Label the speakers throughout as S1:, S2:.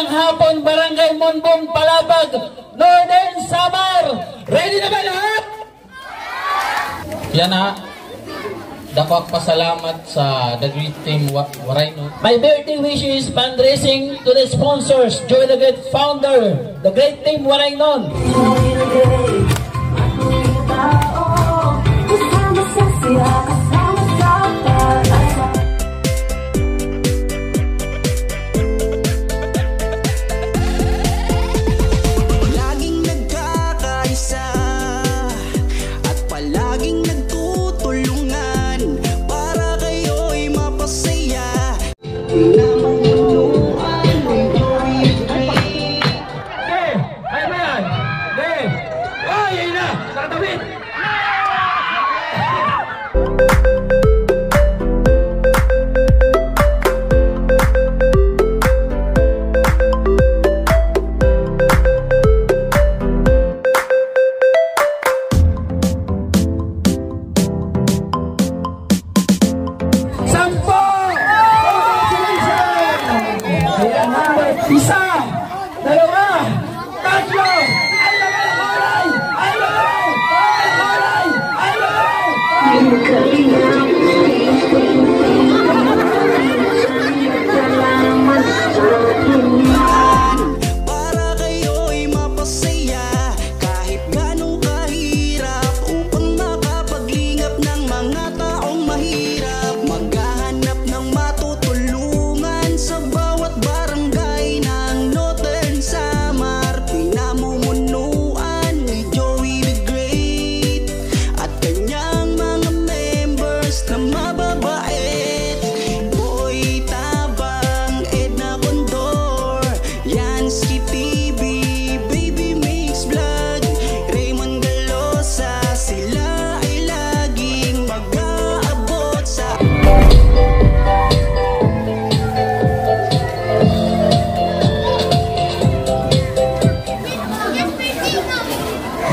S1: magandang hapon, Barangay Monbon, Palabag, Northern Samar. Ready na ba lahat? Yan na. Dapat pasalamat sa The Great Team Waraynon. My birthday wishes fundraising to the sponsors, Joy the Great Founder, The Great Team Waraynon.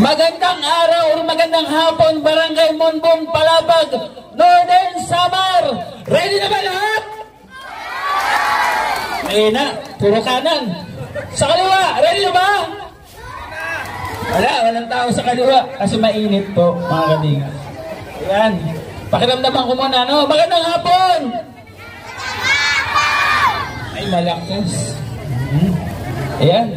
S1: Magandang araw o magandang hapon, Barangay Monbon, Palabag, Northern Samar. Ready na ba lahat? Ayun na, puro kanan. Sa kaliwa, ready na ba? Walang tao sa kaliwa kasi mainit po, mga kabinga. Ayan, pakiramdaman ko muna, no? Magandang hapon! Ay, malakas. Ayan.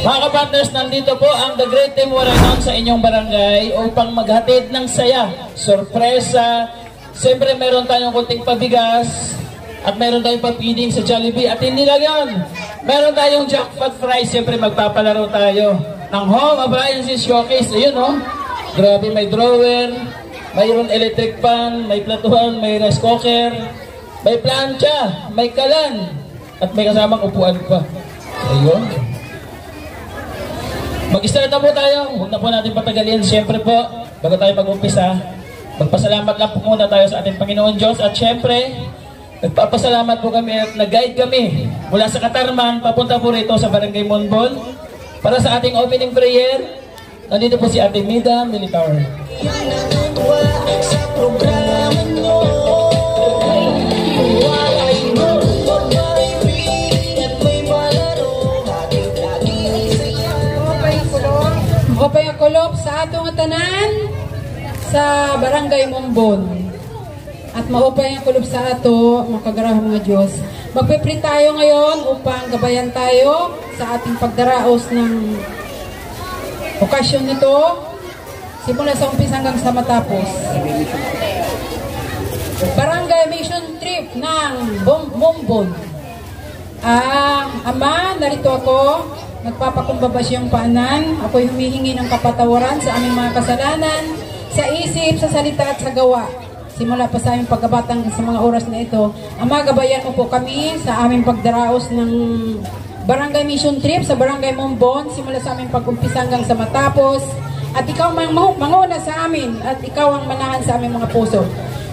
S1: Mga kapartners, nandito po ang The Great Team Waraynon sa inyong barangay upang maghatid ng saya, sorpresa. Siyempre meron tayong kunting pabigas at meron tayong papiding sa Jollibee. At hindi lang yun, meron tayong jackpot prize. Siyempre magpapalaro tayo ng home appliances showcase. Ayun, no? Grabe, may drawer, mayroon electric pan, may platuhan, may rice cooker, may plancha, may kalan, at may kasamang upuan pa. Ayun. Mag-start na po tayo. Huwag na po natin patagalin. Siyempre po, bago tayo mag-umpisa, magpasalamat lang po muna tayo sa ating Panginoon Diyos. At siyempre, nagpapasalamat po kami at nag-guide kami mula sa Katarman, papunta po rito sa Barangay Monbon. Para sa ating opening prayer, nandito po si Ate Mida Militar. Sa programa nyo,
S2: Mapayakulop sa atong tanan sa Barangay Monbon. At mapayakulop sa ato, makagarahong mga Diyos. Magpipre tayo ngayon upang gabayan tayo sa ating pagdaraos ng okasyon nito. Simula sa umpisa hanggang sa matapos. Barangay Mission Trip ng Monbon. Ama, narito ako. Nagpapakumbaba siyang paanan. Ako'y humihingi ng kapatawaran sa aming mga kasalanan, sa isip, sa salita at sa gawa. Simula pa sa aming pagkabatang sa mga oras na ito. Ama, gabayan mo po kami sa aming pagdaraos ng Barangay Mission Trip sa Barangay Monbon. Simula sa aming pag-umpisa hanggang sa matapos. At ikaw manguna sa amin at ikaw ang manahan sa aming mga puso.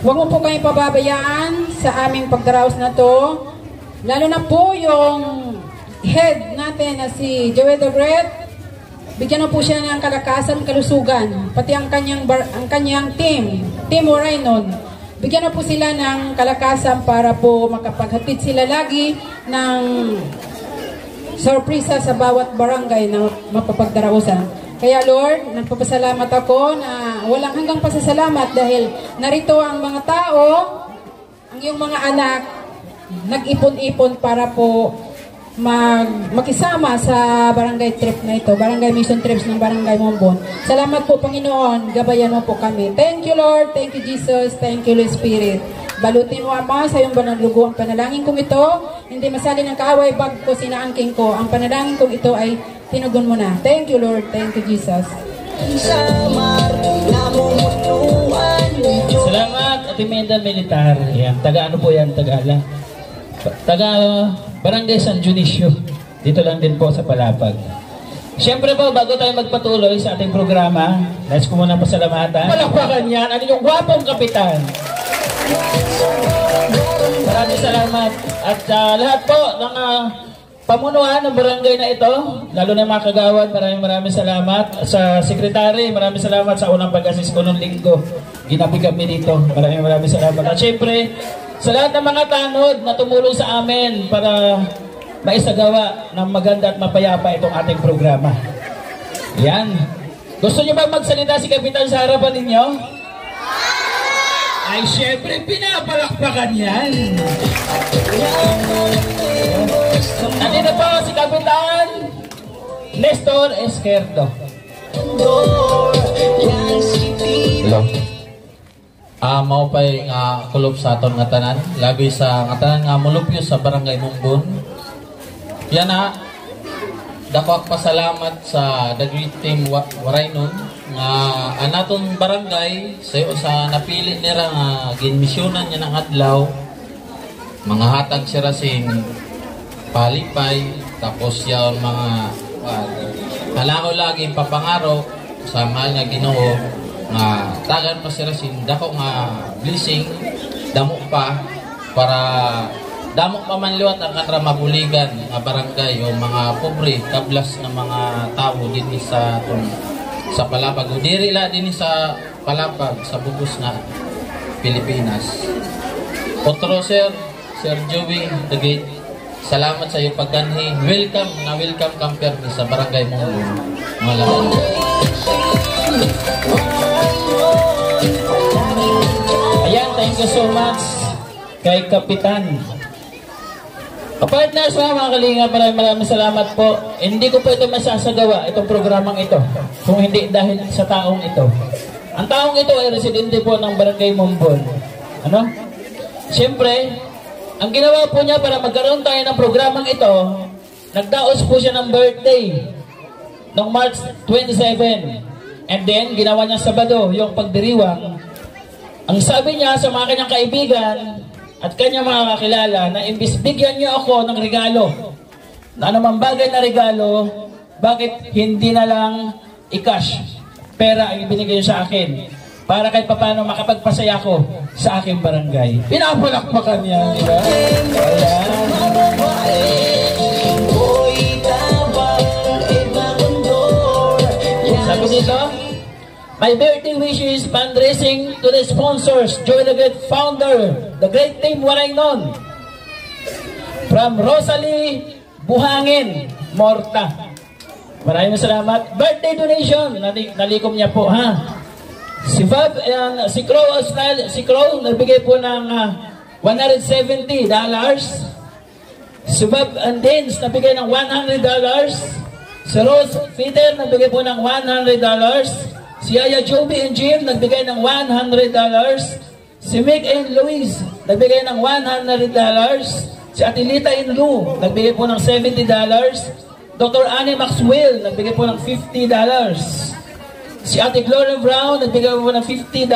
S2: Huwag mo po kami pababayaan sa aming pagdaraos na to. Lalo na po yung head natin na si Joey the Great, bigyan na po siya ng kalakasan, kalusugan, pati ang kanyang Team Waraynon. Bigyan na po sila ng kalakasan para po makapaghatid sila lagi ng sorpresa sa bawat barangay na mapapagdarausan. Kaya Lord, nagpapasalamat ako na walang hanggang pasasalamat dahil narito ang mga tao, ang iyong mga anak, nag-ipon-ipon para po makisama sa barangay trip na ito, barangay mission trips ng barangay Mumbon. Salamat po Panginoon, gabayan mo po kami. Thank you Lord, thank you Jesus, thank you Holy Spirit. Balutin mo Ama sa iyong banal dugo ang panalangin kong ito, hindi masali ng kaaway bag ko sinaangking ko. Ang panalangin kong ito ay tinugon mo na. Thank you Lord, thank you Jesus.
S1: Salamat Atiminda Militar. Yan, taga ano po yan, Tagala. Taga Barangay San Dionisio. Dito lang din po sa Palapag. Siyempre po, bago tayo magpatuloy sa ating programa, nais ko muna pasalamatan. Palakpakan yan, ano yung gwapong kapitan. Maraming salamat. At lahat po ng pamunuan ng barangay na ito, lalo na mga kagawad, maraming salamat. Sa sekretary, maraming salamat sa unang pag-assist ko noong linggo. Ginabi kami dito. Maraming salamat. At syempre, sa lahat ng mga tanod na tumulong sa amin para maisagawa ng maganda at mapayapa itong ating programa. Yan. Gusto niyo ba magsalita si Kapitan sa harapan ninyo? Ay, syempre, pinapalakpakan yan. Nandito po si Kapitan Nestor Esquerdo.
S3: Hello. Mao pay nga kulob sa aton nga tanan, labi sa nga tanan nga mulupyo sa barangay Mumbon. Yan na dako pasalamat sa The Great Team Waraynon nga anaton barangay sa napili nila nga ginmisyonan niya ng adlaw, mga hatag sira sing palipay, tapos yung mga halako lagi papangaro sa mahal nga Ginoo nga tagan pa sila sin dako nga blessing damo pa para damo pa man liwat ang kanra mabuligan nga barangay o mga pobre kablas na mga tao dinhi sa Palapag o diri la dinhi sa Palapag sa bugos na Pilipinas. Otro Sir Joey the Great, salamat sa iyo pagkanhi. Welcome camper ni sa barangay Mumbon.
S1: Ayan, thank you so much kay Kapitan. Partners, mga kalinga, maraming salamat po. Hindi ko po ito masasagawa, itong programang ito, kung hindi dahil sa taong ito. Ang taong ito ay residente po ng barangay Mumbon. Ano? Siyempre, ang ginawa po niya para magkaroon tayo ng programang ito, nagdaos po siya ng birthday noong March 27. And then, ginawa niya Sabado, yung pagdiriwang. Ang sabi niya sa mga kanyang kaibigan at kanyang mga kakilala na imbis bigyan niyo ako ng regalo, na anumang bagay na regalo, bakit hindi na lang i-cash pera ang ibinigay niyo sa akin para kahit paano makapagpasaya ko sa aking barangay. Pinapalakpakan niya, di ba? Sabi dito, my birthday wishes fundraising to the sponsors, Joy the Great Founder, the Great Team Waraynon, from Rosalie Buhangin, Morta. Maraming salamat. Birthday donation, nalikom niya po, ha? Si Crow, nagbigay po ng $170. Si Bob and Dins, nagbigay ng $100. Si Rose Peter, nagbigay po ng $100. Si Aya Joby and Jim, nagbigay ng $100. Si Mick and Louise, nagbigay ng $100. Si Atilita and Lou, nagbigay po ng $70. Dr. Annie Maxwell, nagbigay po ng $50. Si Ate Gloria Brown, nagbigay po ng $50.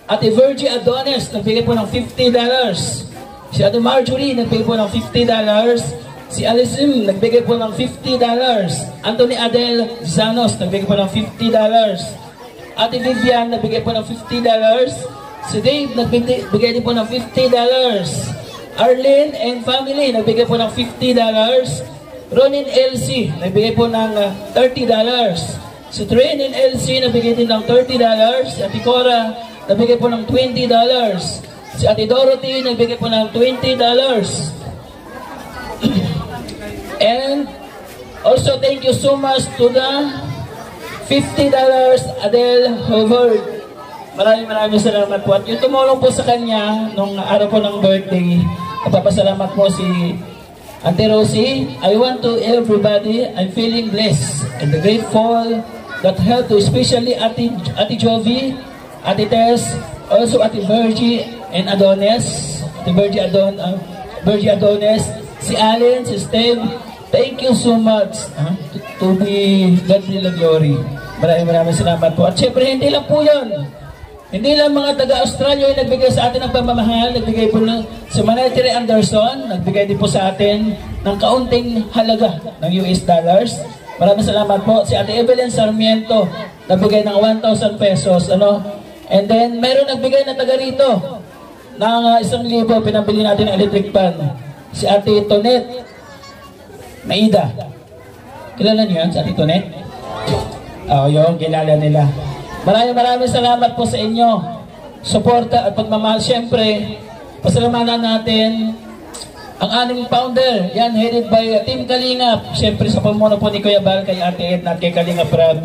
S1: Ate Virgie Adonis, nagbigay po ng $50. Si Ate Marjorie, nagbigay po ng $50. Si Alisim, nagbigay po ng $50. Anthony Adel Zanos, nagbigay po ng $50. Ate Vivian, nagbigay po ng $50. Si Dave, nagbigay din po ng $50. Arlene and family, nagbigay po ng $50. Ronin LC, nagbigay po ng $30. Si Trin and LC, nagbigay din ng $30. Si Ate Cora, nagbigay po ng $20. Si Ate Dorothy, nagbigay po ng $20. And also thank you so much to the $50 Adele Howard. Maraming salamat po. At yung tumulong po sa kanya nung araw po ng birthday, napapasalamat po si Auntie Rosie. I want to everybody, I'm feeling blessed and grateful that helped to especially Ate Jovi, Ate Tess, also Ate Virgie and Adonis, Ate Virgie Adonis, si Allen, si Steve. Thank you so much to be God be the glory. Maraming salamat po. At syempre hindi lang po yun. Hindi lang mga taga-Australia yung nagbigay sa atin ng pamamahal, nagbigay po si Manatiri Anderson, nagbigay din po sa atin ng kaunting halaga ng US dollars. Maraming salamat po. Si Ate Evelyn Sarmiento, nagbigay ng 1,000 pesos. And then, meron nagbigay na taga rito ng 1,000, pinabili natin ng electric pan. Si Ate Tonet Maida. Kilala niyo yan, si Ate Tonet? Yung kilala nila. Maraming salamat po sa inyo. Suporta at pagmamahal. Siyempre, pasalamatan natin ang aming founder. Yan, headed by Team Kalingap. Siyempre, sa pamuno po ni Kuya Bal, kay Ate Edna at kay Kalingap Rab.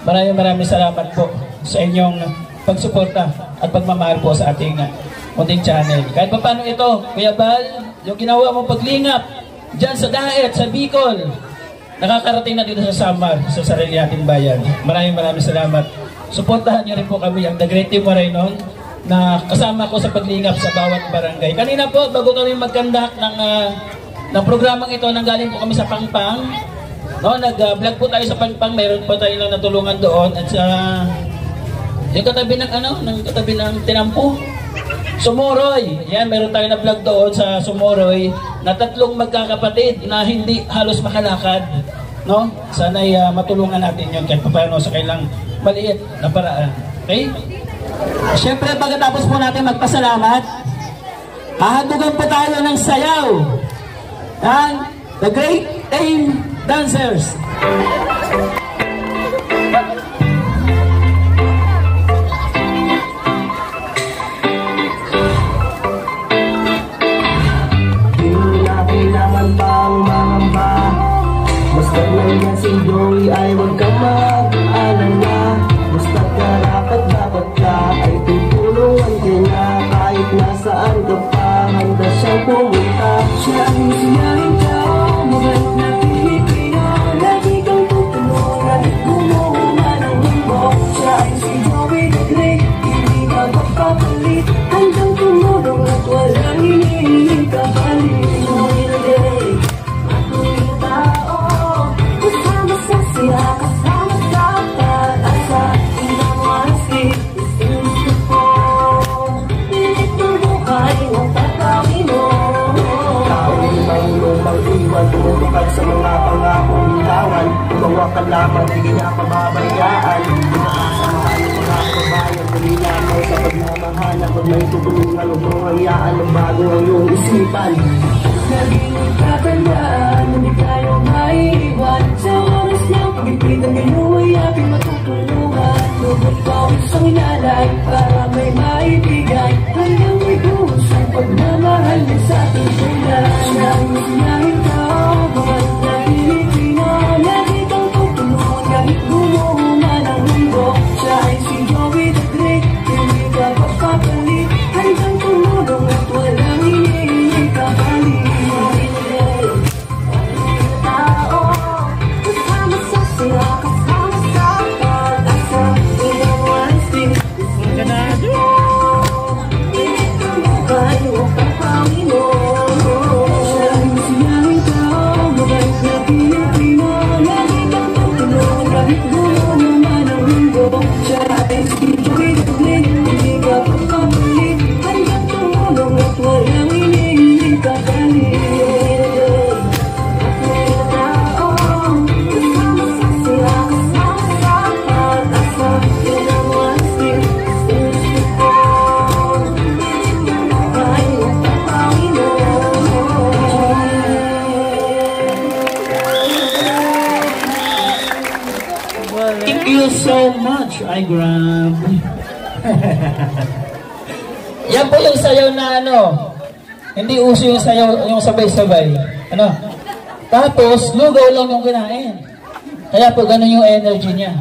S1: Maraming salamat po sa inyong pagsuporta at pagmamahal po sa ating munting channel. Kahit pa paano ito, Kuya Bal, yung ginawa mong paglingap dyan sa Daet, sa Bicol, nakakarating na dito sa Samar, sa sarili nating bayan. Maraming salamat. Suportahan niyo rin po kami, ang The Great Team Moraynon, na kasama ko sa paglingap sa bawat barangay. Kanina po, bago kami mag-conduct ng programang ito, nanggaling po kami sa Pangpang. Nag-vlog po tayo sa Pangpang, mayroon po tayo lang natulungan doon. At sa yung katabi ng Tinampo, Sumoroy. Yan, mayroon tayo na vlog doon sa Sumoroy na 3 magkakapatid na hindi halos makalakad. Sana'y matulungan natin yun kahit paano sa kailang maliit na paraan. Okay? Siyempre, pagkatapos po natin magpasalamat, hahandugan po tayo ng sayaw ng The Great Team Dancers.
S4: Basta may si Joey ay huwag ka mag-alala. Basta karapat dapat ka ay tutulungan ka niya. Kahit nasaan ka pa, handa siyang pumunta. Siya ang sinahin ka, mabalik na Pilipino. Lagi kang tutulungan at kumuha ng mundo. Siya ay si Joey the Great, hindi ka magpapalit. Hanggang tumulong at walang hinihiling kapalit. Joey the Great, matuloy tao. Kasama sa pag-asa, inang maski, gusto ko. Pilit ng buhay, huwag tatawin mo. Taong marunong mag-iwan, tumutupad sa mga pangakong bitawan. Gumawa ka lamang, hindi niya pababayaan. Inaasa mahal ng mga kabayan, dali lamang sa pagmamahalan. Pag may tutulungan, huwag mong hayaan ng bago ang iyong isipan. Naging tatandaan, hindi tayo maiiwan. Sa oras ng pag-ipit ang ginuway, aking matutulungan. Lubot pawis ang inalay, para may maibigay. Hanggang may kusang pagmamahal niya sa ating tulad. Siya ang sinahin ka, bawat na Pilipino. Lagi kang tutulungan, kahit gumuhuma ng mundo. Siya ay si Joey the Great, hindi ka papapalit. Hanggang tumulong at walang hinihiling kapalit.
S1: So much, I grab. Yan po yung sayaw na hindi uso yung sayaw, yung sabay-sabay. Tapos, lugaw lang yung kinain. Kaya po, ganun yung energy niya.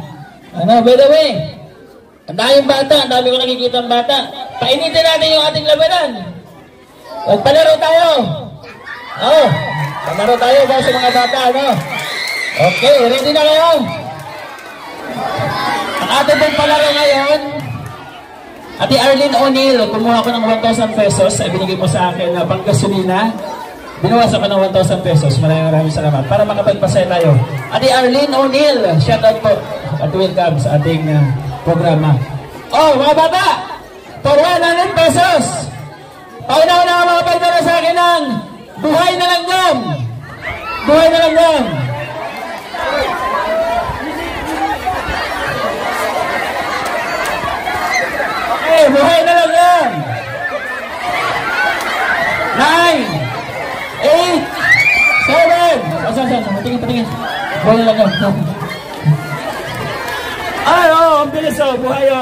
S1: Ano, by the way, ang daming bata, ang dami ko nakikita ang bata. Painitin natin yung ating labanan. Magpalaro tayo. Oh, palaro tayo ba sa mga bata, ano? Okay, ready na kayo? Ang ating pong palaro ngayon, Ate Arlene O'Neill, kumuha ko ng 1,000 pesos, ay binigay mo sa akin na panggasolina. Binawasan ko ng 1,000 pesos. Maraming salamat. Para makapagpasaya tayo. Ate Arlene O'Neill, shout out po at welcome sa ating programa. Oh, mga bata! For 100 pesos! Pauna-una ang makapagdala sa akin ng buhay na langgam! Buhay na langgam! Okay, buhay na langgam! 9, 8, 7. Saan? Patingin. Buhay na langgam. Ay, ang bilis buhay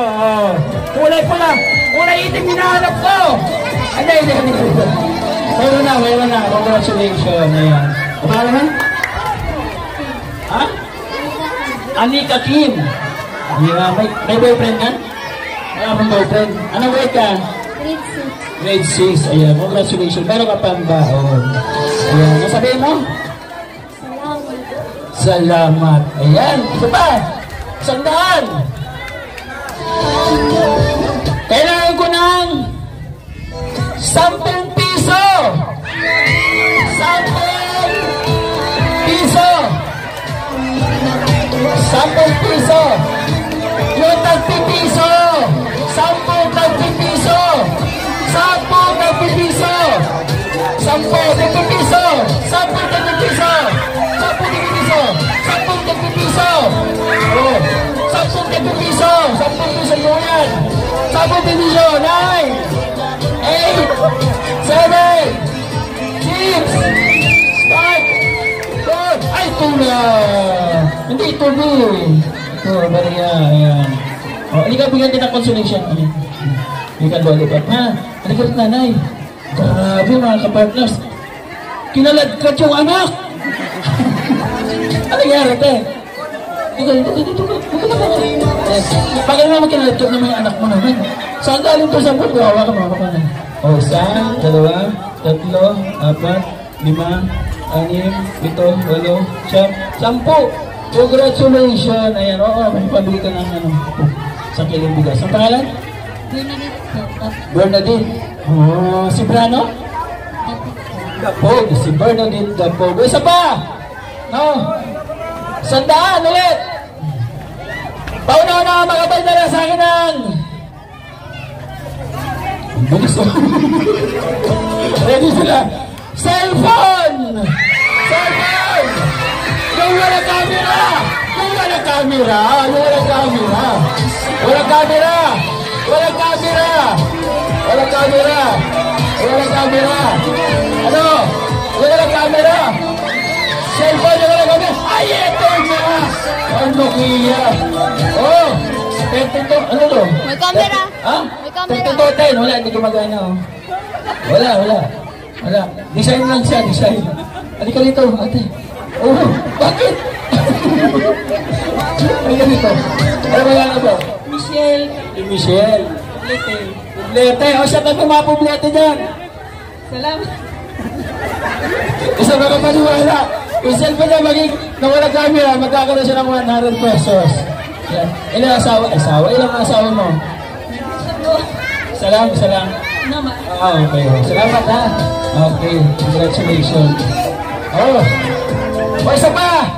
S1: Kulay pula. Kulay itim hinahanap ko. Hindi. Mayroon na. Congratulations. Ayan. Kumala man? Ha? Anika Kim. Yeah, may boyfriend ka? Wala akong boyfriend. Anong grade ka? Grade 6. Ayan, congratulations. Meron ka pang baon. Ayan, nasabihin mo? Salamat. Ayan, ito pa. 100. Kailangan ko ng 10 piso. 10 piso. 10 piso. Yung tagpipiso. 10 tagpipiso. 10 tagpipiso. 10 tagpipiso. 10 tagpipiso. 10 tagpipiso. 10 tagpipiso. Oh, 10 tagpipiso. 10 piso mo yan. 10 piso. 9, 8, 7, 6, 5, 4. Ay, ito na. Hindi ito na. Ito, bariya. Ayan. O, halika, bigyan kita consolation. Halika, lollipop. Ha? Halika rin, nanay. Grabe, mga kapartners. Kinaladkat yung anak. Ano nangyari, te? Dito. Bakit naman kinaladkat naman yung anak mo naman? Saan galing to sa buwan? Gawa ka mga kapanan. O, 1, 2, 3, 4, 5, 6, 7, 8, 9, 10, 10. Congratulations! Ayan, oo, may pabili ka ng sa kiling bigas. Ang pangalan? Bernadette. Oh, si Brano? Gapog. Si Bernadette Gapog. Isa pa! No? 100 ulit! Pauna-una makapagdala sa akin ng... Bilis mo. Ready sila. Cellphone! Cellphone! Yung wala camera! Yung wala camera! Walang camera! Walang camera! Walang camera! Walang camera! Walang camera! Ano? Walang camera! Cellphone yung walang camera! Ay, ito na! Ang Nokia! Oh! 32, ano to?
S5: May camera!
S1: Ha?
S5: May camera!
S1: 3210, wala, hindi gumagana oh. Wala. Design lang siya, design. Halika dito, ate. Oh, bakit? Halika dito. Ano ba yan ito? Michelle. Michelle. Publete. O siya tayo mga publete dyan.
S2: Salamat.
S1: Isa ba ka paniwala? Kung cellphone niya maging nawala camera, magkakaroon siya ng 100 pesos. Yan. Ilang asawa? Ilang asawa mo? Salam. Okay. Salamat ha. Okay. Congratulations. Oh. O, isa pa.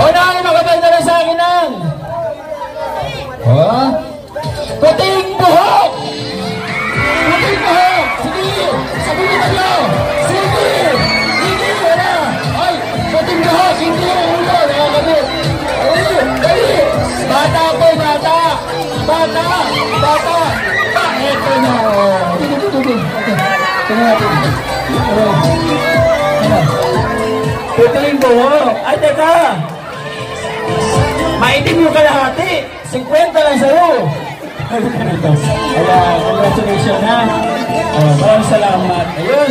S1: O, nakakabanda na sa akin ng puting buhok. Sige. Sabihin mo nyo. Sige. Wala. Ay, puting buhok. Hindi yung ulo. Nakakabit. Dali. Bata po, bata. Eto na. Puting buhok. Ay, teka. Maitim yung kalahati. 50 lang sa'yo. Ayan, congratulations ha. Maraming salamat. Ayun.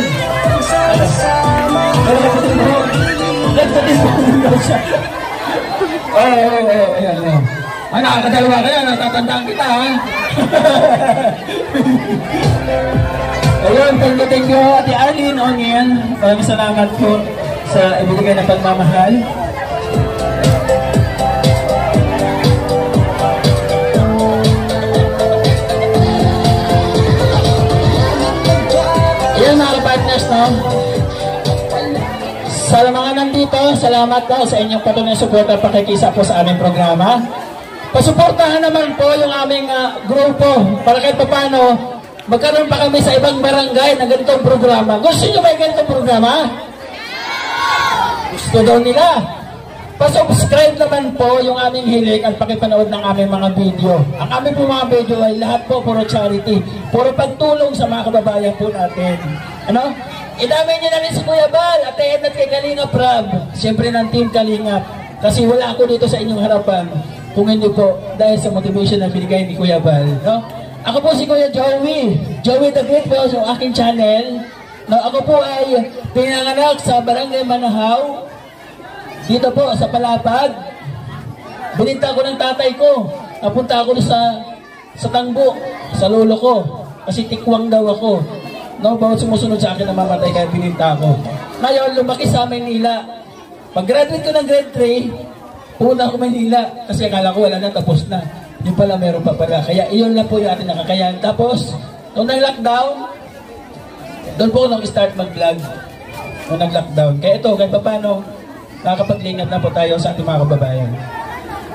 S1: Ayan. Ay, nakakadalawa ka yan. Natatandaan kita, ha? Ayun, thank you, Ate Arlene Onion. Maraming salamat po sa ibigay na pagmamahal. Ayun, mga partners, no? Sa mga nandito, salamat po sa inyong patuloy na suporta at pakikisa po sa aming programa. Pasuportahan naman po yung aming grupo para kahit paano magkaroon pa kami sa ibang barangay na ganitong programa. Gusto nyo ba yung ganitong programa? Gusto daw nila. Pasubscribe naman po yung aming hilig at pakipanood ng aming mga video. Ang aming po mga video ay lahat po puro charity. Puro pagtulong sa mga kababayan po natin. Ano? Idamay niyo na rin si Kuya Bal at at kay Kalingap Rab. Siyempre ng Team Kalingap. Kasi wala ako dito sa inyong harapan. Kung hindi po, dahil sa motivation na binigay ni Kuya Bal. No? Ako po si Kuya Joey. Joey the Great po sa aking channel. No, ako po ay pinanganak sa Barangay Manahaw. Dito po sa Palapag. Bininta ko ng tatay ko. Napunta ako sa Tangbo, sa lolo ko. Kasi tikwang daw ako. No, bawat sumusunod sa akin na mamatay kaya bininta ko. Ngayon, lumaki sa Maynila. Pag-graduate ko ng grade 3, pumunta ako Maynila. Kasi akala ko wala na, tapos na. Yung pala, meron pa pala. Kaya iyon lang po yung ating nakakayan. Tapos, nung nag-lockdown, doon po ako nag-start mag-vlog. Nung nag-lockdown. Kaya ito, kahit pa paano, nakakapag-lingap na po tayo sa ating mga kababayan.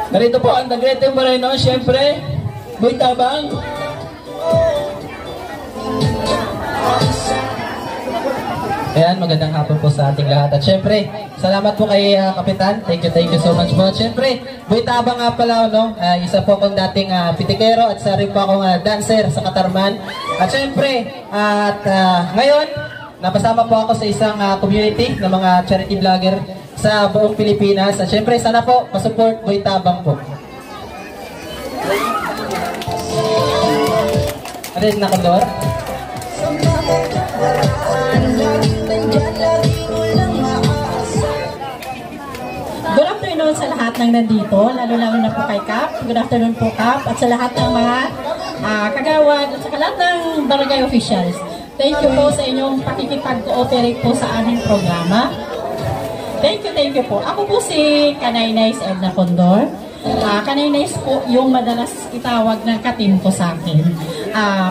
S1: Narito po, ang The Great Team Moreno, syempre, Boy Tabang.
S5: Ayan, magandang hapon po sa ating lahat. At syempre, salamat po kay Kapitan. Thank you so much po. Syempre, Boy Tabang nga pala, no? Isa po akong dating pitikero at isa rin po akong dancer sa Katarman. At syempre, ngayon, napasama po ako sa isang community ng mga charity vlogger sa buong Pilipinas. At syempre, sana po, pasupport Boy Tabang po. Ano yung nakador?
S6: Good afternoon sa lahat ng nandito, lalo-lalo na po kay Kap. Good afternoon po, Kap, at sa lahat ng mga kagawad at sa lahat ng barangay officials. Thank you po sa inyong pakikipag-cooperate po sa aming programa. Thank you po. Ako po si Kanaynays Edna Condor. Kanaynays po yung madalas itawag ng katim ko sa akin.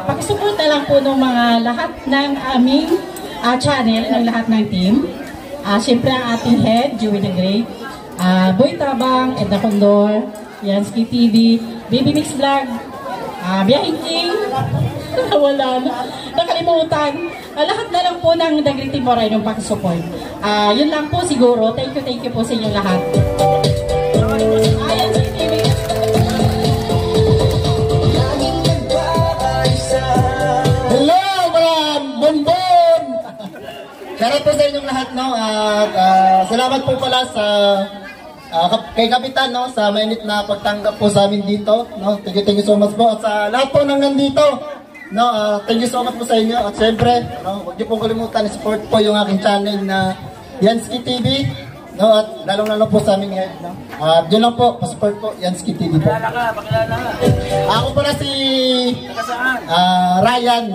S6: Pakisupport na lang po ng mga lahat ng aming channel, ng lahat ng team. Siyempre ang ating head, Joey the Great, Boy Tabang, Edna Condor, Yansky TV, Baby Mix Vlog, Biyahing King, wala na, nakalimutan. Lahat na lang po ng The Great Team Moreno ng pakisupport. Yun lang po siguro. Thank you po sa inyong lahat. Yansky TV.
S5: Hello mga bonbon! Shoutout po sa inyong lahat, no? At salamat po pala sa kay Kapitan, no, sa mainit na pagtanggap po sa amin dito, no. Thank you so much po. At sa lahat po nang nandito, no, thank you so much po sa inyo. At syempre, no, huwag niyo pong kalimutan support po yung aking channel na Yansky TV, no, at lalong-lalo po sa amin ngayon, no. Diyan lang po, pa-support po Yansky TV po. Ako pala si Ryan,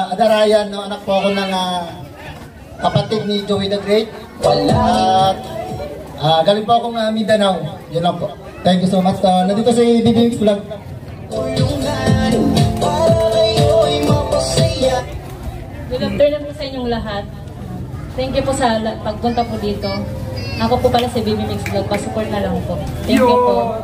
S5: Ada Ryan, no, anak po ako ng kapatid ni Joey the Great. Galing po akong Mindanao. Yun lang po. Thank you so much. Nandito si Baby Mix Vlog.
S6: Good afternoon po sa inyong lahat. Thank you po sa pagpunta po dito. Ako po pala si Baby Mix Vlog. Pasupport na lang po. Thank you po.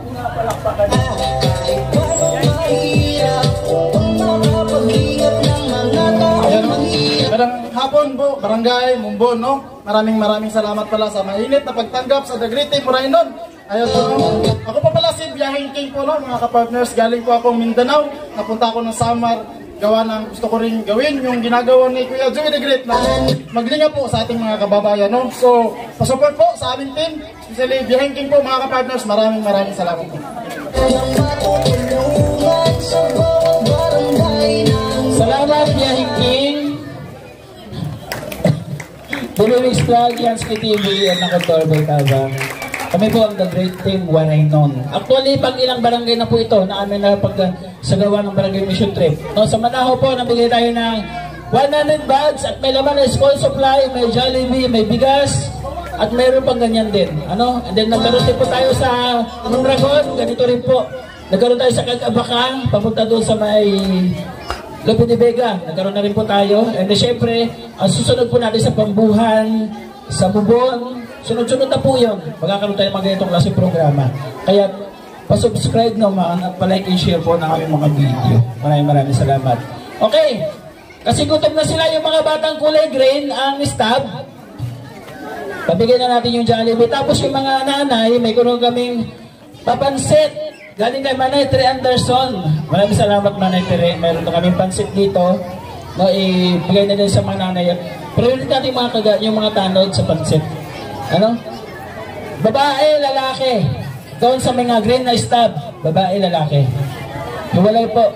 S7: Magandang hapon po, Barangay Mumbon, no? Maraming salamat pala sa mainit na pagtanggap sa The Great Team Moreno. Ayun po, no? Ako pa pala si Biyahing King po, no? Mga kapartners, galing po akong Mindanao. Napunta ako ng Samar. Gawa ng gusto ko rin gawin yung ginagawa ni Kuya Joey the Great na maglinga po sa ating mga kababayan, no? So, pasupport po sa aming team, especially Biyahing King po, mga kapartners. Maraming salamat po.
S1: Salamat, Biyahing King. Billy Vlog, Yansky TV, at Nakator Tabang. Kami po ang The Great Team Waraynon. Actually, pag ilang barangay na po ito na amin na pagsagawa ng barangay mission trip. No, sa Manahaw po, nabigay tayo ng 100 bags at may laman na school supply, may Jollibee, may bigas, at mayroon pang ganyan din. Ano? And then nagkaroon din po tayo sa Mondragon, ganito rin po. Nagkaroon tayo sa Cagabacang, papunta doon sa may Lope de Vega. Nagkaroon na rin po tayo. And then syempre, ang susunod po natin sa Pambuhan, sa Bubon, sunod-sunod na po yun. Magkakaroon tayo mga ganitong klaseng programa. Kaya, pasubscribe naman at palike and share po na kami mga video. Maraming salamat. Okay, kasi gutom na sila yung mga batang kulay green, ang stab. Pabigyan na natin yung Jollibee. Tapos yung mga nanay, may kuno kaming papansit. Galing kay Manay Tere Anderson. Maraming salamat Manay Tere. Mayroon na kaming pansit dito. No, ibigay na din sa mga nanay. Priority natin yung mga tanod sa pansit. Ano? Babae, lalaki. Doon sa mga green na stab. Babae, lalaki. Hiwalay po.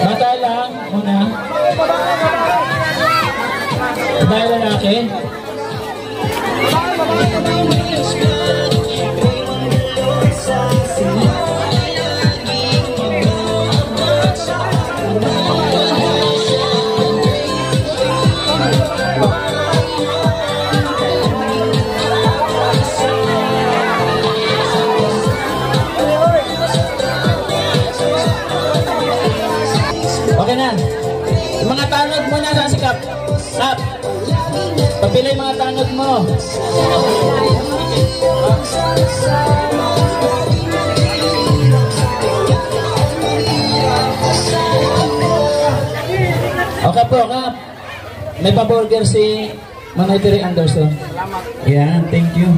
S1: Bata lang muna. Babae, lalaki. Okay na. Yung mga tanod mo na sa sikap. Stop. Papila yung mga tanod mo. Okay po, Kap. May pa-burger si Manay Tere Anderson. Salamat. Yan, thank you.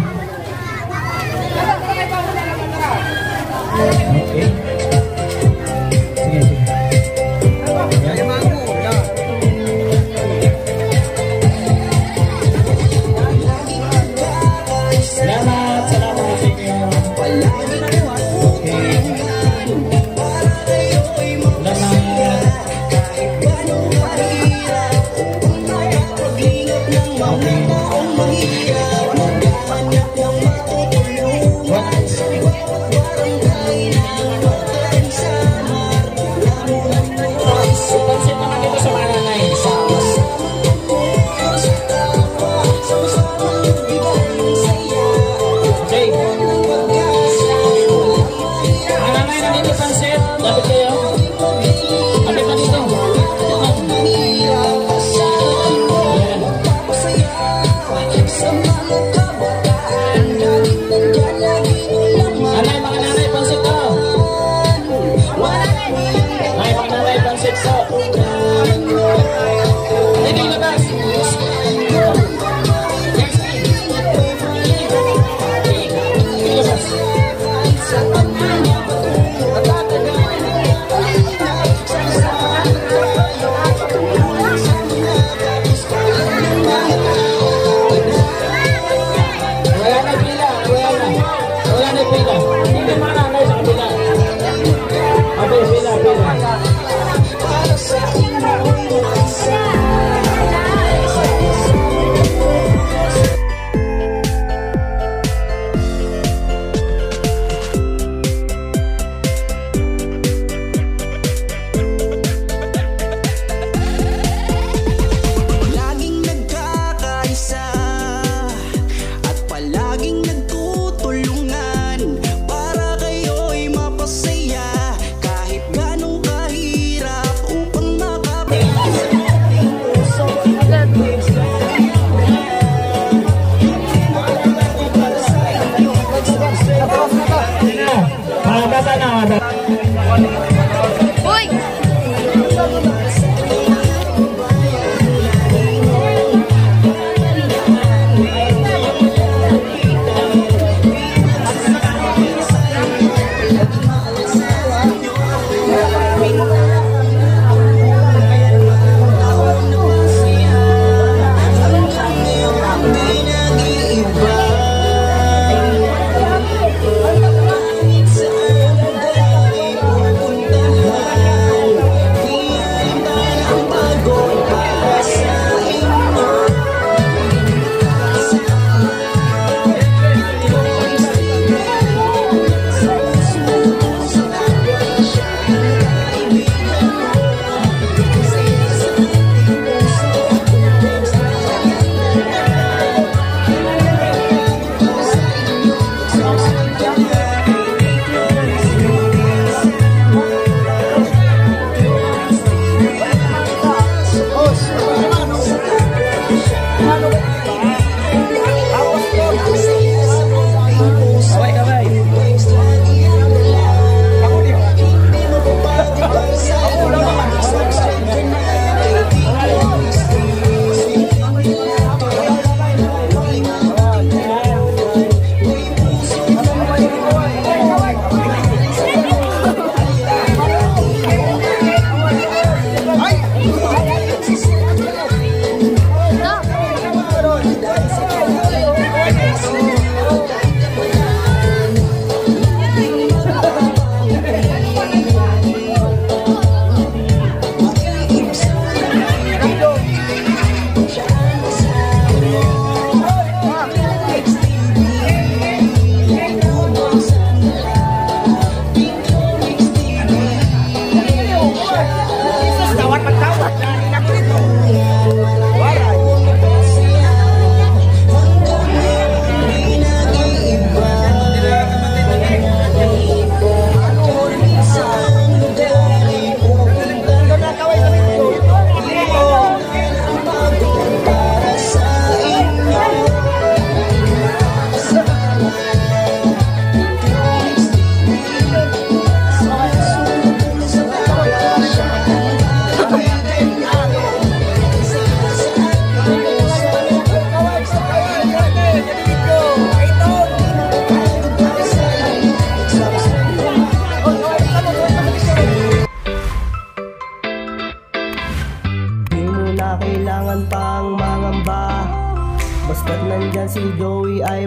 S1: Okay. Sige, sige. Salamat sa inyo. Okay.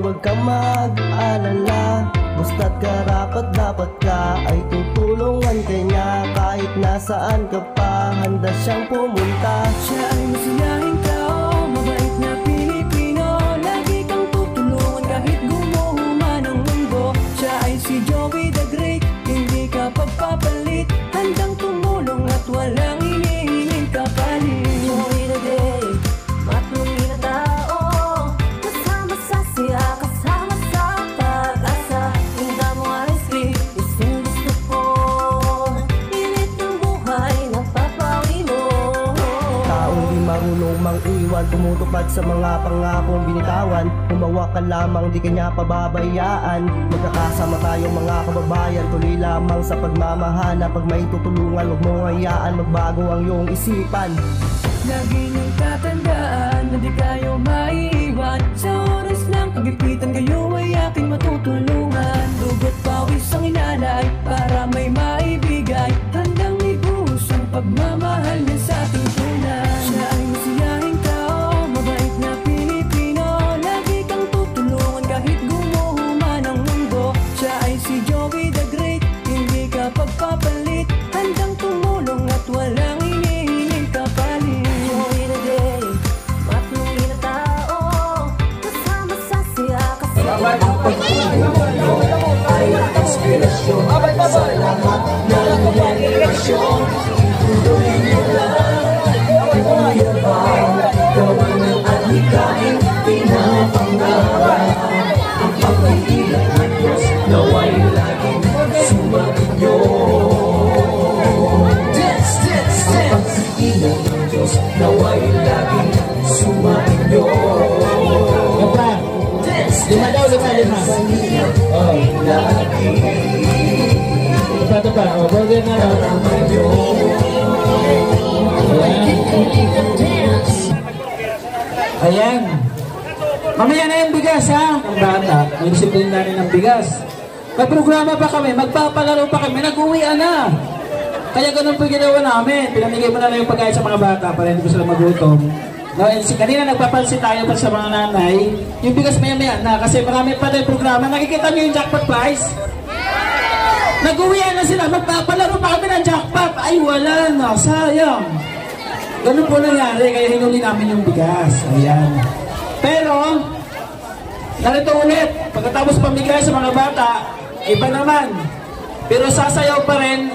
S8: huwag kang mag-alala, basta't karapat dapat ka ay tutulungan kanya. Kahit nasaan ka pa, handa siyang pumunta. Siya ay masiyahin tao, mabait na Pilipino, lagi kang tutulungan kahit gumuho man ang mundo. Siya ay si Joey the Great, hindi ka pagpapalit, handang tumulong at walang hinihinging kapalit.
S4: Joey the Great, matuloy na tao, kasama sa siya, kasama sa pag-asa. Hinda mo ice cream, isang gusto ko, init ng buhay, napapawi mo.
S8: Taong di marunong mang-iwan, tumutupad sa mga pangakong binitawan. Humawa ka lamang, di kanya pababayaan. Magkakasama tayong mga kababayan, tuloy lamang sa pagmamahal. Pag may tutulungan, huwag mong hayaan magbago ang iyong isipan. Lagi niyong tatandaan na di kayo maiiwan. Sa oras ng kagipitan, kayo ay aking matutulungan. Dugot pawis ang inalay para may maibigay, handang ibuhos ang pagmamahal niya sa ating tunay. Siya ay masiyahing tao, mabait na Pilipino, lagi kang tutulungan kahit gumuho man ang mundo. Siya ay si Joey the Great, hindi ka pagpapalit, handang tumulong at walang hinihinging kapalit.
S4: Joey the Great, matuloy na tao, kasama sa siya, kasama sa
S9: ay inspirasyon sa lahat ng generasyon. Tuloy niyo lang, mayabang, gawin ng adhikain, pinapangarap. Ang pag-iilang ng Diyos, naway laging sumainyo. Dance, dance, dance. Ang pag-iilang ng Diyos, naway laging sumainyo.
S1: Lima daw, lima. Oh. Ito pa. Oh, burger na lang. Ayan. Mamaya na yung bigas, ha? Ang bata, may disiplin na rin ng bigas. May programa pa kami, magpapalaro pa kami, nag-uwian na. Kaya ganun po ginawa namin. Pinamigay mo na lang yung pagkain sa mga bata para hindi ko sila magutom. No, kanina nagpapansin tayo pa sa mga nanay, yung bigas maya-maya na kasi marami pa rin programa. Nakikita niyo yung jackpot prize? Nag-uwian na sila, magpapalaro pa kami ng jackpot. Ay wala na, sayang. Ganun po nangyari, kaya hinuli namin yung bigas. Ayan. Pero, narito ulit, pagkatapos pamigay sa mga bata, iba naman. Pero sasayaw pa rin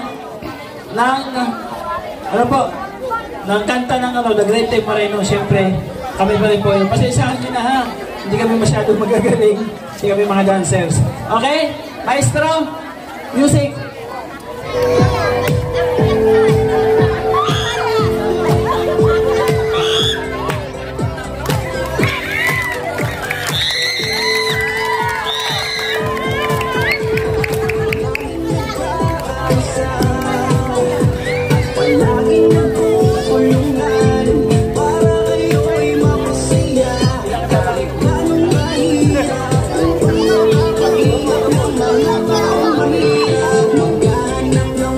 S1: ng, ano po, ng kanta ng The Great Team Moreno. Siyempre, kami pa rin po yun. Pasensyahan nyo na ha. Hindi kami masyadong magagaling. Hindi kami mga dancers. Okay? Maestro, music.
S8: Maghanap ng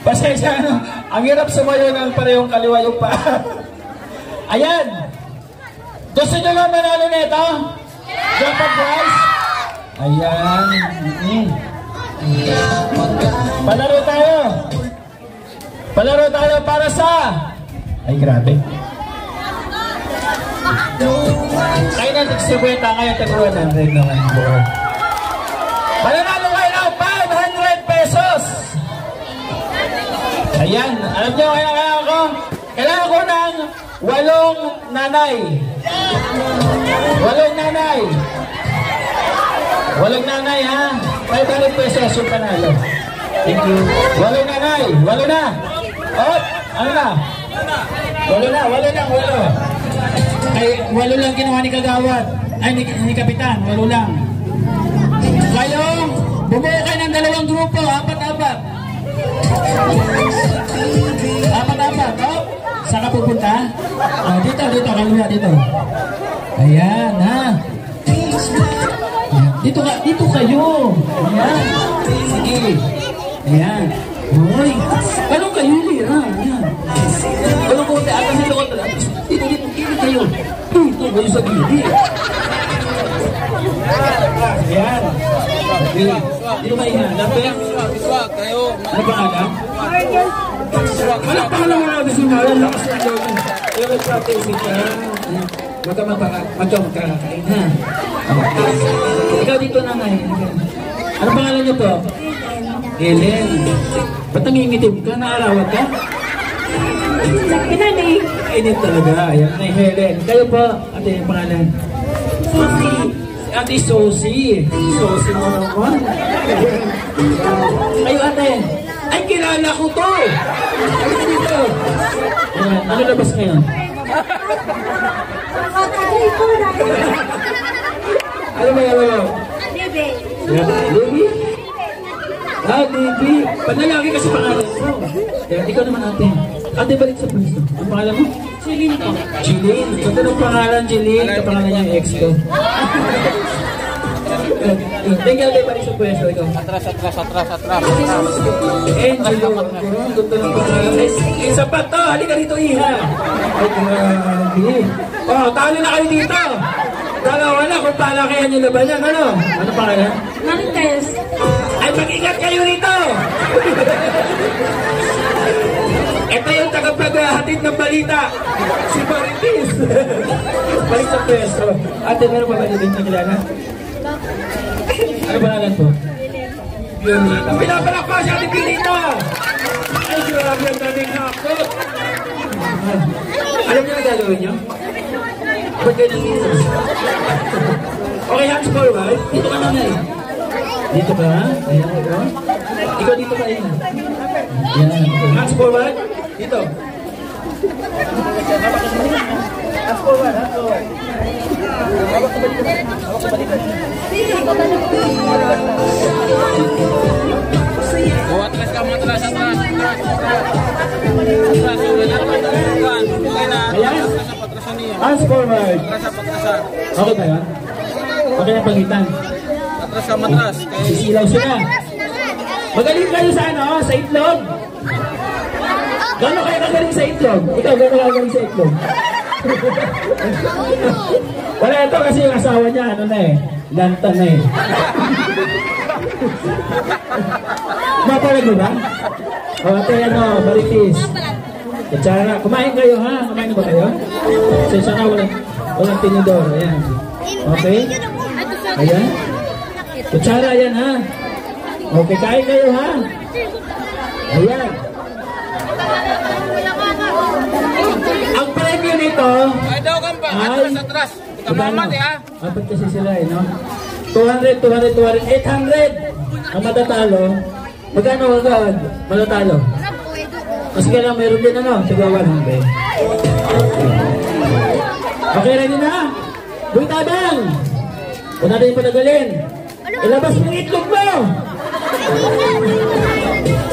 S1: Pasensya, ano? Ang hirap sumayo ng parehong kaliwa yung pa. Ayan. Gusto nyo nga manalo nito? Jackpot prize? Ayan. Palaro tayo. Palaro tayo para sa... Ay, grabe. Kayo na nagsibueta, kaya taguan ng red naman. Mananalo kayo ng 500 pesos. Ayan. Alam nyo, kailangan ko ng 8 nanay. 8 nanay. 8 nanay, ha? 500 pesos yung panalo. Thank you. 8 nanay. 8 na. Oh, ano na? 8 na. Ay, 8 lang ginawa ni Kagawad. Ay, ni Kapitan. 8 lang. Kayo, bumuo kayo ng 2 grupo. 4-4. 4-4. Oh, saan ka pupunta? Oh, dito. Kalula, dito. Ayan, ha? Dito kayo. Ayan. Sige. Ayan. Hoy. Anong kayo, ha? Ayan. Anong konti? Atas nito ko talaga. Dito kayo. Dito kayo sa gili. Ayan. Okay. Dito kayo na. Lapit. Ano pangalan? Ano pangalan mo natin si Mara? Lakas na daw. Kaya mag-practice ka. Magkakain, ha? Ikaw dito na ngayon. Ano pangalan niyo po? Helen. Ba't nangingitim ka? Naarawat ka?
S6: Pinani.
S1: Init talaga. Ayan na Helen. Kayo po, ate yung pangalan? Susi. Ate Susi. Susi mo naman. Kayo ate. Ay, kilala ko to. Ay, dito. Ayan. Ano labas kayo? Ano ba yan?
S6: Bebe.
S1: Baby? Ah, baby. Panlalaki kasi pangalan mo. Ikaw naman ate. Ate, balik sa pwesto. Ang pangalan mo?
S6: Chilin po.
S1: Chilin. Ganda ng pangalan, Chilin. Kapangalan niya yung ex ko. Thank you, ate. Balik sa pwesto. Ikaw. Atras. Angelo. Ganda ng pangalan. Isa pa to. Halika dito, iha. Ay, grabe. Oh, talo na kayo dito. Dalawa na kung palakayan yung laban yan. Ano pangalan?
S6: Marites.
S1: Ay, mag-ingat kayo rito! Ito yung tagapaghatid ng balita. Si Marites. Balik sa pwesto. Ate, meron pa ba dito yung kilala? Ano pangalan po? Lunita. Pinapalakpa si Ate Pilita! Ay, grabe ang daming hakot. Alam niyo na gagawin niyo? Ba't kayo nangyinis? Okay, hands forward. Dito ka naman eh. Dito ka? Ayan, ikaw. Ikaw dito ka, ayan. Ayan. Hands forward. Dito. Hands forward, hands forward. Hawak sa balikan. Hawak sa balikan. Atras ka mo, atras. Ayan. Hands forward. Okay ba yan? Okay na pangitan.
S10: Atras ka matras.
S1: Sisilaw sila. Magaling kayo sa sa itlog. Gano'n kayo kagaling sa itlog? Ikaw, gano'n kagaling sa itlog? Wala ito kasi yung asawa niya, lanta na eh. Mapalag mo ba? O ate, Marites. Kutsara, kumain kayo ha? Kumain ba kayo? Sensya ka, walang tinidor. Ayan. Okay? Ayan. Kutsara, ayan ha? Okay, kain kayo ha? Ayan. Ang premyo nito
S10: ay daw ka pa, atras. Kamamat ha?
S1: Apat kasi sila no? 200, 800. Ang matatalo, magkano agad? Matatalo? Kasi kailangan mayroon din sigawan. Okay, ready na? Buitabang! Huwag natin yung panagalin. Ilabas mo yung itlog mo!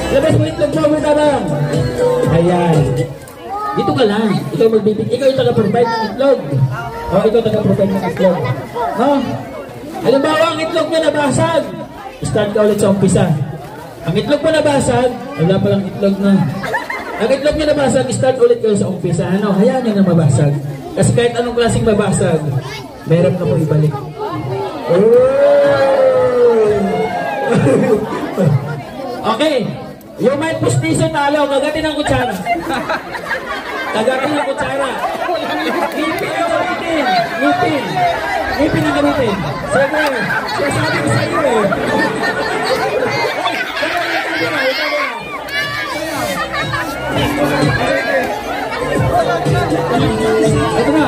S1: Ilabas mo yung itlog mo, Buitabang! Ayan. Dito ka lang. Ikaw magbibig. Ikaw yung taga-provide ng itlog. Ikaw taga-provide ng itlog. Halimbawa, ang itlog niya nabasag. Start ka ulit sa umpisa. Ang itlog mo nabasag, wala palang itlog na. Ang itlog niya nabasag, start ulit kayo sa umpisa. Ano, hayaan niyo na mabasag. Kasi kahit anong klaseng mabasag, meron ka po ibalik. Okay, yung may pustiso talo, gagatin ang kutsara. Gagatin ang kutsara. Ngipin ang gamitin. Ngipin. Ngipin ang gamitin. Sige, sasabi ko sa iyo eh. Ito na,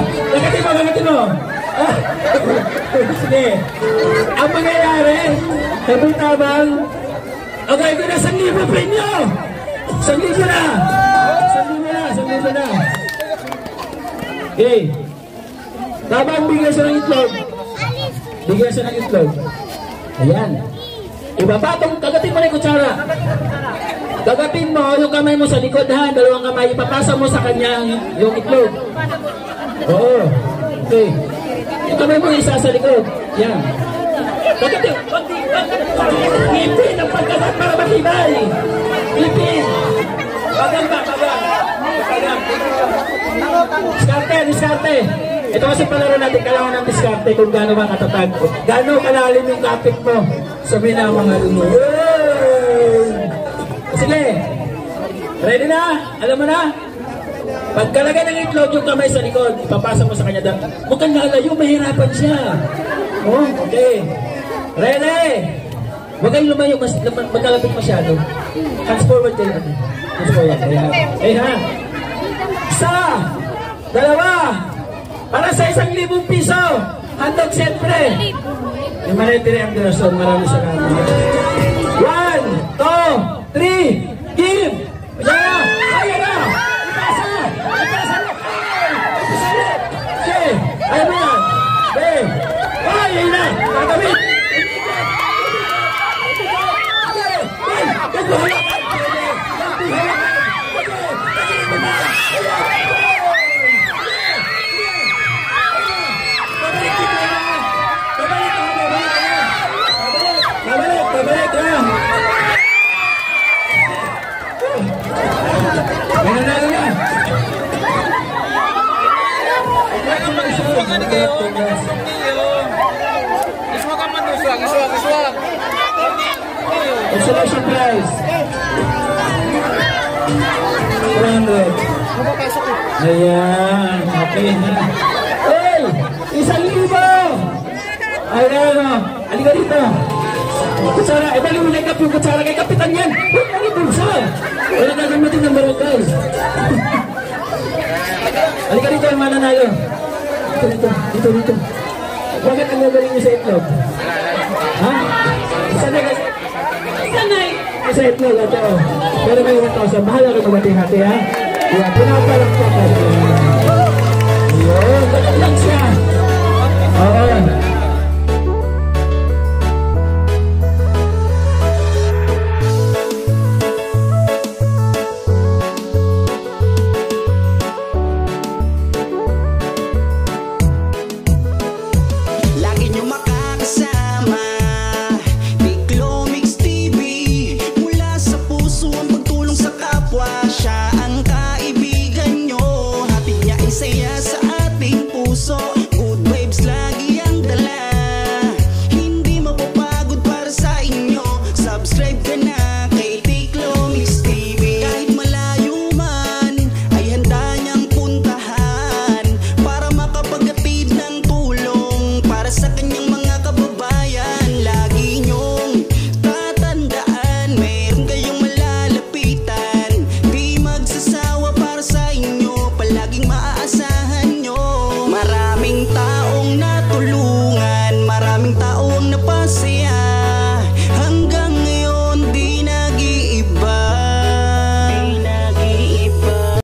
S1: gagatin mo. Sige. Ang mangyayari, tabang-tabang, okay, ito na, 1,000 premio! 1,000 na! 1,000 na! Okay. Tabang, bigyan siya ng itlog. Bigyan siya ng itlog. Ayan. Ibaba, kagatin mo na yung kutsara. Kagatin mo yung kamay mo sa likod, ha? Dalawang kamay, ipapasa mo sa kanya yung itlog. Oo. Okay. Yung kamay mo isa sa likod. Yan. Kagatin. Ngipin ang pagkagat para matibay. Ngipin. Pagang. Diskarte. Ito kasi palaro natin, kailangan ng diskarte kung gaano ba katatag. Gaano kalalim yung kapit mo. Sabi na mga lumo. Sige. Ready na? Alam mo na? Pagkalagay ng itlog yung kamay sa likod, ipapasa mo sa kanya. Mukhang nalayo, mahirapan siya. Oh, okay. Ready? Huwag kayong lumayo, magkalapit masyado. Hands forward kayo natin. Hands forward. Ayan ha. 1, 2, para sa 1,000 piso. Handog siyempre. Yung Maretire Anderson, maraming salamat. 1, 2, 3, give! Ayan na! Ayan na! Ipasa! Okay! Ayan mo yan! Okay! Ayan na! Kakawin! Consolation prize 400. Ayan, okay na. Hey, 1,000. Ayan, halika dito. Kutsara, ibalik mo na yung kutsara kay kapitan yan. Huwag na yung bulsa. Wala gagamitin ng barangay. Halika dito ang mananalo. Dito. Bakit ang nagaling niyo sa itlog? Ha? Sanay! Sa itlog, ito. Pero may 1,000. Bahala ka mabati-hati, ha? Yan, pinapalang po ka. Ayun, ganun lang siya. Oo.
S11: Palaging maaasa